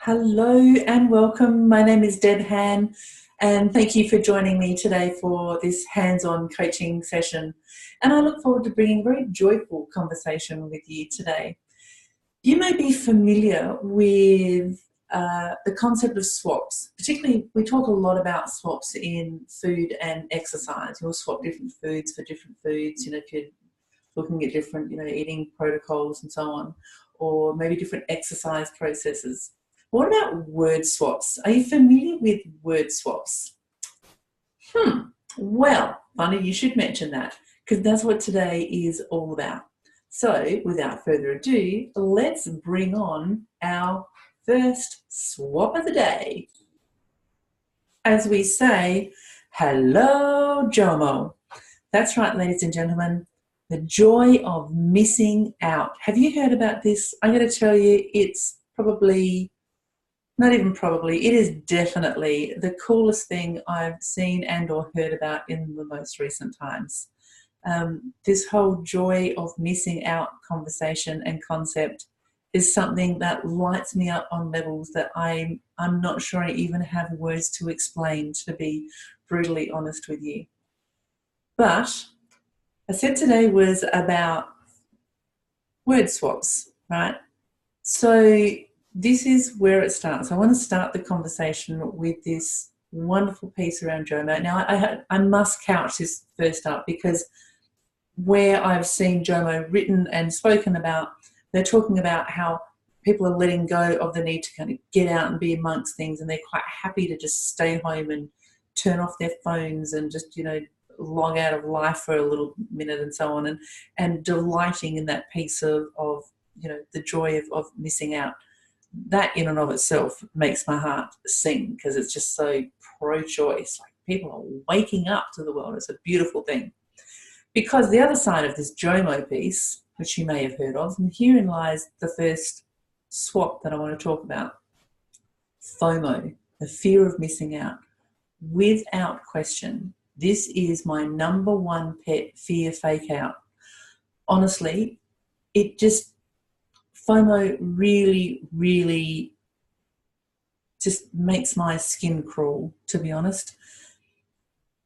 Hello and welcome. My name is Deb Hann, and thank you for joining me today for this hands-on coaching session. And I look forward to bringing a very joyful conversation with you today. You may be familiar with the concept of swaps. Particularly, we talk a lot about swaps in food and exercise. You'll swap different foods for different foods, if you're looking at different, eating protocols and so on, or maybe different exercise processes. What about word swaps? Are you familiar with word swaps? Well, funny you should mention that, because that's what today is all about. So, without further ado, let's bring on our first swap of the day. As we say, hello, Jomo. That's right, ladies and gentlemen, the joy of missing out. Have you heard about this? I'm going to tell you, it's probably, not even probably, it is definitely the coolest thing I've seen and or heard about in the most recent times. This whole joy of missing out conversation and concept is something that lights me up on levels that I'm not sure I even have words to explain, to be brutally honest with you. But I said today was about word swaps, right? So this is where it starts. I want to start the conversation with this wonderful piece around Jomo. Now, I must couch this first up, because where I've seen Jomo written and spoken about, they're talking about how people are letting go of the need to kind of get out and be amongst things, and they're quite happy to just stay home and turn off their phones and just, log out of life for a little minute and so on, and delighting in that piece of the joy of missing out. That in and of itself makes my heart sing, because it's just so pro-choice. Like, people are waking up to the world. It's a beautiful thing. Because the other side of this Jomo piece, which you may have heard of, and herein lies the first swap that I want to talk about. FOMO, the fear of missing out. Without question, this is my number one pet fear fake out. Honestly, FOMO really, really just makes my skin crawl, to be honest.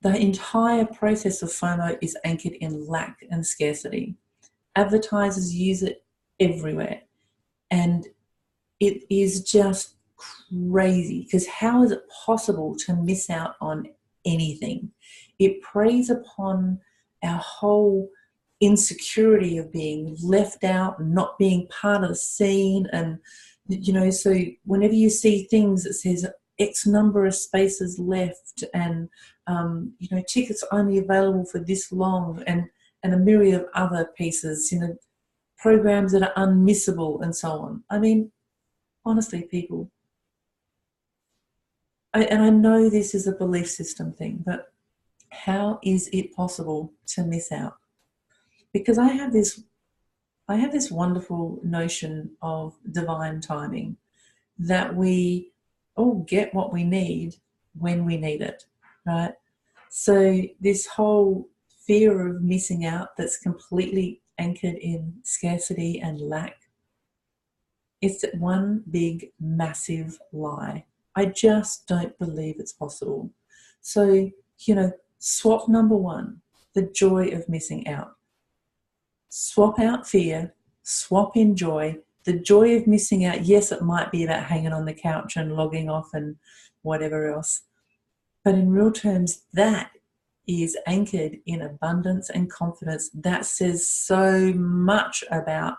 The entire process of FOMO is anchored in lack and scarcity. Advertisers use it everywhere, and it is just crazy, because how is it possible to miss out on anything? It preys upon our whole insecurity of being left out and not being part of the scene. And so whenever you see things that says X number of spaces left, and tickets only available for this long, and a myriad of other pieces, programs that are unmissable and so on. I mean, honestly, people, I know this is a belief system thing, but how is it possible to miss out? Because I have this wonderful notion of divine timing, that we all get what we need when we need it, right? So this whole fear of missing out that's completely anchored in scarcity and lack, it's one big, massive lie. I just don't believe it's possible. So, swap number one, the joy of missing out. Swap out fear, swap in joy. The joy of missing out, yes, it might be about hanging on the couch and logging off and whatever else. But in real terms, that is anchored in abundance and confidence. That says so much about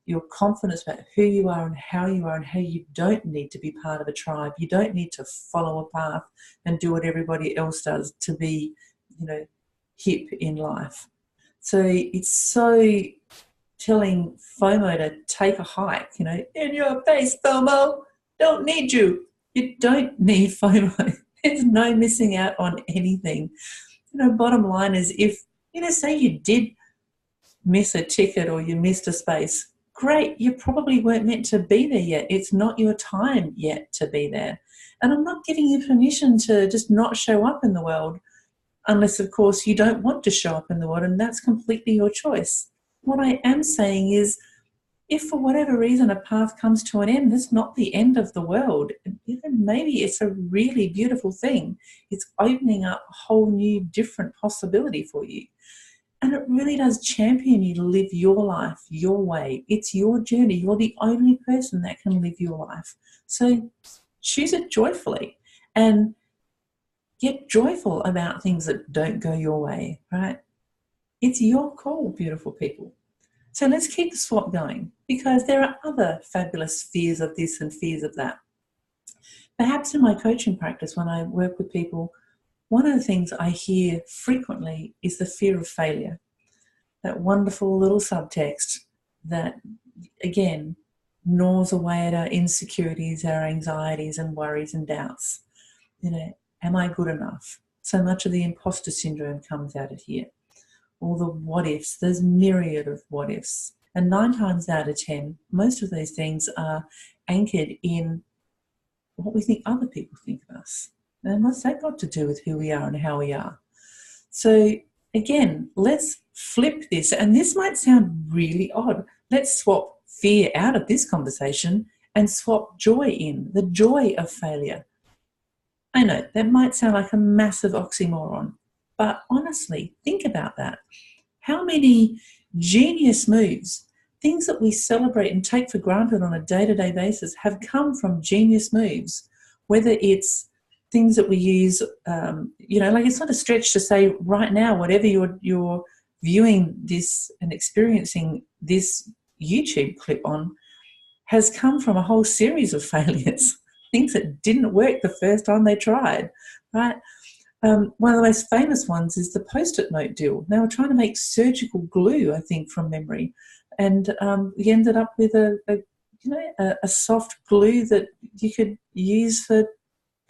your confidence about who you are and how you don't need to be part of a tribe. You don't need to follow a path and do what everybody else does to be, hip in life. So it's so telling FOMO to take a hike, in your face, FOMO, don't need you. You don't need FOMO. There's no missing out on anything. Bottom line is, if, say you did miss a ticket or you missed a space, great, you probably weren't meant to be there yet. It's not your time yet to be there. And I'm not giving you permission to just not show up in the world, unless, of course, you don't want to show up in the world, and that's completely your choice. What I am saying is, If for whatever reason a path comes to an end, that's not the end of the world. Even maybe it's a really beautiful thing. It's opening up a whole new, different possibility for you. And it really does champion you to live your life your way. It's your journey. You're the only person that can live your life. So choose it joyfully and get joyful about things that don't go your way, right? It's your call, beautiful people. So let's keep the swap going, because there are other fabulous fears of this and fears of that. Perhaps in my coaching practice, when I work with people, one of the things I hear frequently is the fear of failure. That wonderful little subtext that, again, gnaws away at our insecurities, our anxieties and worries and doubts. Am I good enough? So much of the imposter syndrome comes out of here. All the what ifs, there's myriad of what ifs. And 9 times out of 10, most of these things are anchored in what we think other people think of us. And what's that got to do with who we are and how we are? So again, let's flip this. And this might sound really odd. Let's swap fear out of this conversation and swap joy in, the joy of failure. I know that might sound like a massive oxymoron, but honestly, think about that. How many genius moves, things that we celebrate and take for granted on a day-to-day basis, have come from genius moves, whether it's things that we use, like it's not a stretch to say right now, whatever you're viewing this and experiencing this YouTube clip on has come from a whole series of failures, things that didn't work the first time they tried, right? One of the most famous ones is the Post-it note deal. They were trying to make surgical glue, I think, from memory, and we ended up with a soft glue that you could use for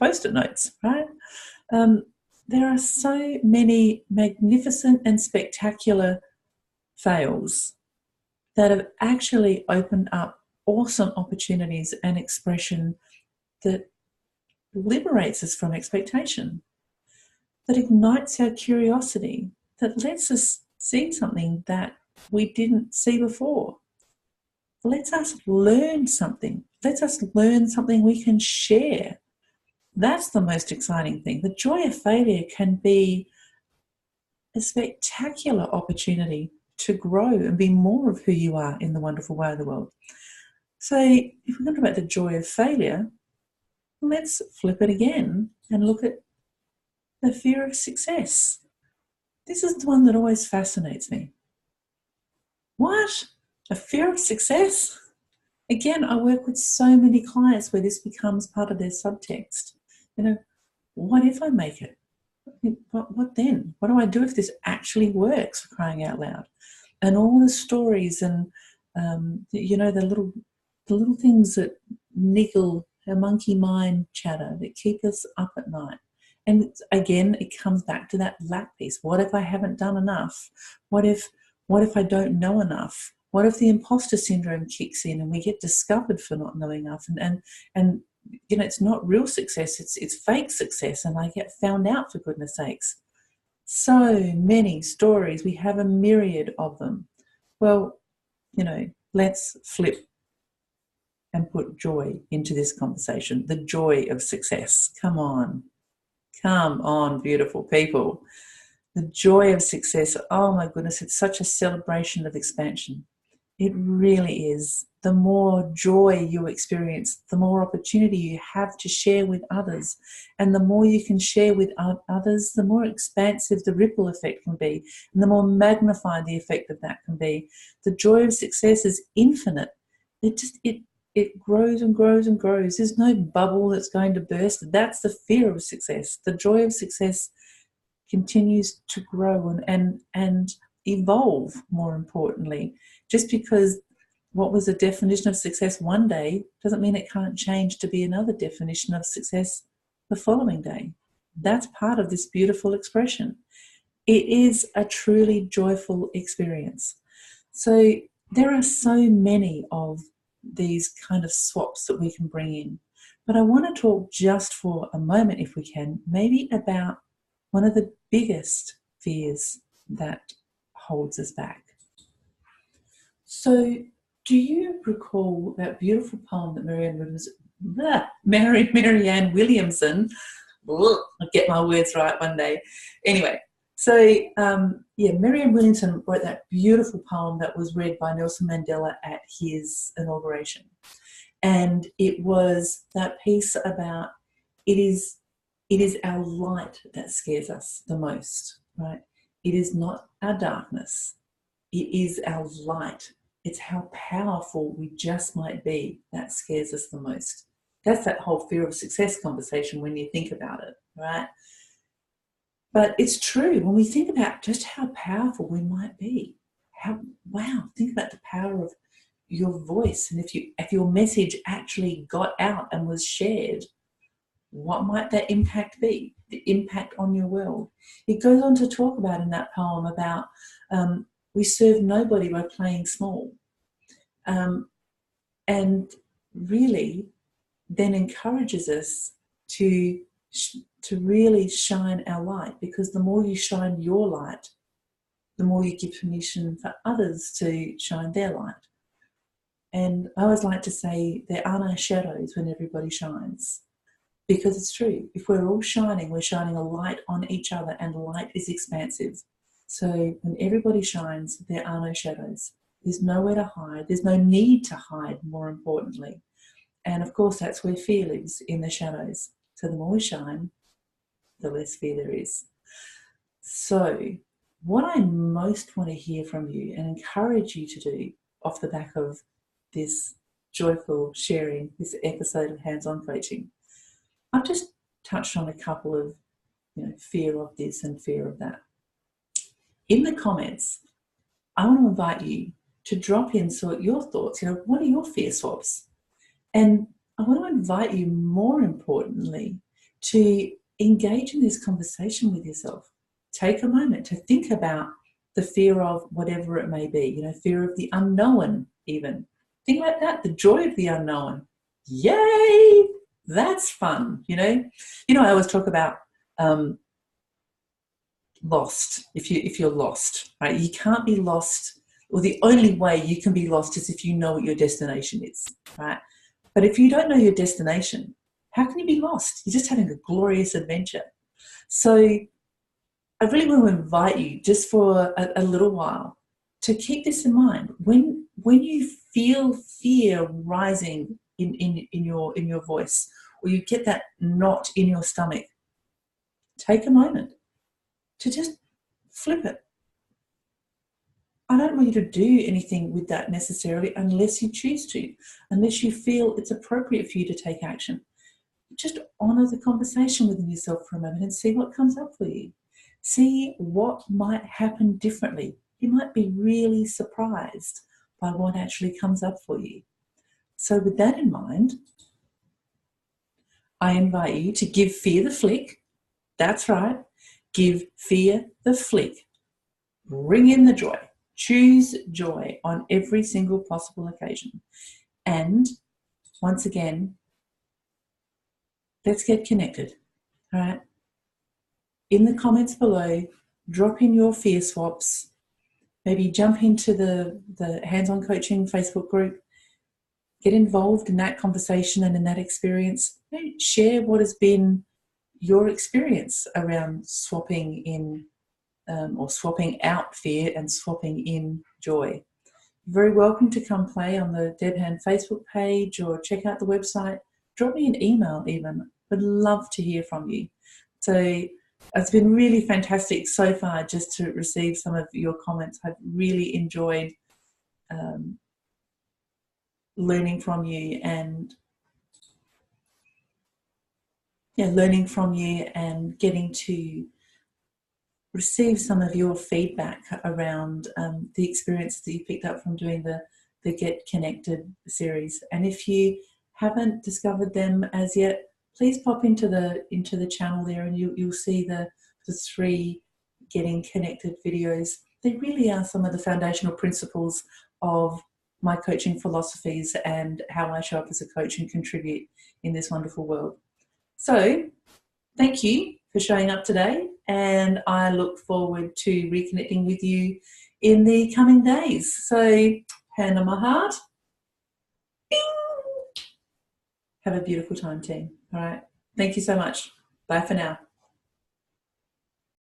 Post-it notes, right? There are so many magnificent and spectacular fails that have actually opened up awesome opportunities and expression that liberates us from expectation, that ignites our curiosity, that lets us see something that we didn't see before. Lets us learn something. Lets us learn something we can share. That's the most exciting thing. The joy of failure can be a spectacular opportunity to grow and be more of who you are in the wonderful way of the world. So if we're going to talk about the joy of failure, let's flip it again and look at the fear of success. This is the one that always fascinates me. What? A fear of success? Again, I work with so many clients where this becomes part of their subtext. What if I make it? What then? What do I do if this actually works, for crying out loud? And all the stories and the little things that niggle a monkey mind chatter that keep us up at night. And again, it comes back to that lack piece. What if I haven't done enough? What if I don't know enough? What if the imposter syndrome kicks in and we get discovered for not knowing enough? And it's not real success, it's fake success, and I get found out, for goodness sakes. So many stories, we have a myriad of them. Well, let's flip and put joy into this conversation, the joy of success. Come on, beautiful people. The joy of success, oh my goodness, it's such a celebration of expansion. It really is. The more joy you experience, the more opportunity you have to share with others. And the more you can share with others, the more expansive the ripple effect can be, and the more magnified the effect of that can be. The joy of success is infinite. It grows and grows and grows. There's no bubble that's going to burst. That's the fear of success. The joy of success continues to grow and evolve, more importantly. Just because what was a definition of success one day doesn't mean it can't change to be another definition of success the following day. That's part of this beautiful expression. It is a truly joyful experience. So there are so many of these kind of swaps that we can bring in. But I want to talk just for a moment, if we can, maybe about one of the biggest fears that holds us back. So do you recall that beautiful poem that Marianne Williamson, I'll get my words right one day. Anyway, so Marianne Williamson wrote that beautiful poem that was read by Nelson Mandela at his inauguration. And it was that piece about it is our light that scares us the most, right? It is not our darkness. It is our light. It's how powerful we just might be that scares us the most. That's that whole fear of success conversation when you think about it, right? But it's true when we think about just how powerful we might be. Think about the power of your voice, and if your message actually got out and was shared, what might that impact be? The impact on your world. It goes on to talk about in that poem about we serve nobody by playing small, and really then encourages us to really shine our light, because the more you shine your light, the more you give permission for others to shine their light. And I always like to say there are no shadows when everybody shines, because it's true. If we're all shining, we're shining a light on each other, and light is expansive. So when everybody shines, there are no shadows. There's nowhere to hide. There's no need to hide, more importantly. And of course, that's where fear lives, in the shadows. So the more we shine, the less fear there is. So what I most want to hear from you and encourage you to do off the back of this joyful sharing, this episode of Hands-On Coaching, I've just touched on a couple of, fear of this and fear of that. In the comments, I want to invite you to drop in your thoughts. What are your fear swaps? And I want to invite you, more importantly, to engage in this conversation with yourself. Take a moment to think about the fear of whatever it may be, fear of the unknown even. Think about that, the joy of the unknown. Yay! That's fun, I always talk about lost. If you're lost, right? You can't be lost, or the only way you can be lost is if you know what your destination is, right? But if you don't know your destination, how can you be lost? You're just having a glorious adventure. So I really want to invite you, just for a little while, to keep this in mind. When you feel fear rising in your voice, or you get that knot in your stomach, take a moment to just flip it. I don't want you to do anything with that necessarily unless you choose to, unless you feel it's appropriate for you to take action. Just honour the conversation within yourself for a moment and see what comes up for you. See what might happen differently. You might be really surprised by what actually comes up for you. So with that in mind, I invite you to give fear the flick. That's right. Give fear the flick. Bring in the joy. Choose joy on every single possible occasion. And once again, let's get connected. All right. In the comments below, drop in your fear swaps. Maybe jump into the Hands-On Coaching Facebook group. Get involved in that conversation and in that experience. Share what has been your experience around swapping in or swapping out fear and swapping in joy. You're very welcome to come play on the Deb Hann Facebook page, or check out the website. Drop me an email even. Would love to hear from you. So it's been really fantastic so far just to receive some of your comments. I've really enjoyed learning from you and getting to receive some of your feedback around the experience that you picked up from doing the Get Connected series. And if you haven't discovered them as yet, please pop into the channel there, and you'll see the 3 Getting Connected videos. They really are some of the foundational principles of my coaching philosophies and how I show up as a coach and contribute in this wonderful world. So thank you for showing up today, and I look forward to reconnecting with you in the coming days. So hand on my heart, Have a beautiful time, team. All right. Thank you so much. Bye for now.